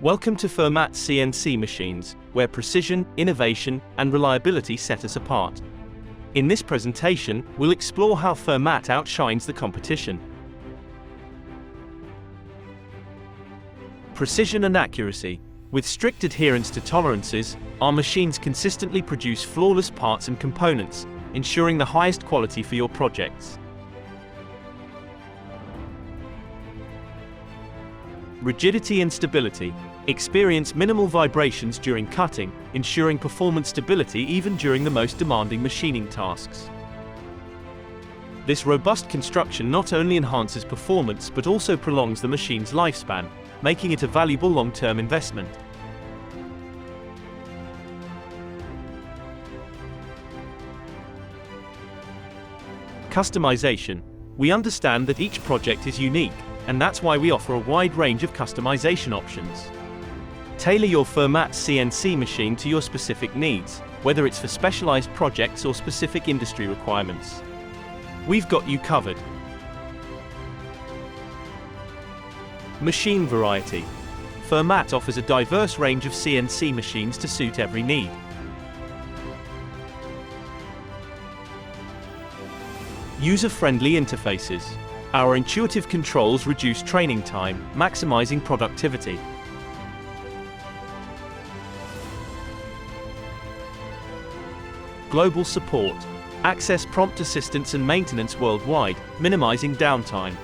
Welcome to Fermat CNC Machines, where precision, innovation, and reliability set us apart. In this presentation, we'll explore how Fermat outshines the competition. Precision and accuracy. With strict adherence to tolerances, our machines consistently produce flawless parts and components, ensuring the highest quality for your projects. Rigidity and stability. Experience minimal vibrations during cutting, ensuring performance stability even during the most demanding machining tasks. This robust construction not only enhances performance but also prolongs the machine's lifespan, making it a valuable long-term investment. Customization. We understand that each project is unique, and that's why we offer a wide range of customization options. Tailor your Fermat CNC machine to your specific needs, whether it's for specialized projects or specific industry requirements. We've got you covered. Machine variety. Fermat offers a diverse range of CNC machines to suit every need. User-friendly interfaces. Our intuitive controls reduce training time, maximizing productivity. Global support. Access prompt assistance and maintenance worldwide, minimizing downtime.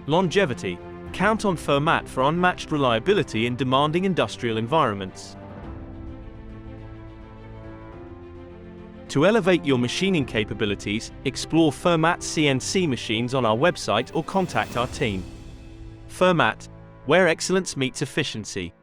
Longevity. Count on Fermat for unmatched reliability in demanding industrial environments. To elevate your machining capabilities, explore Fermat CNC machines on our website or contact our team. Fermat, where excellence meets efficiency.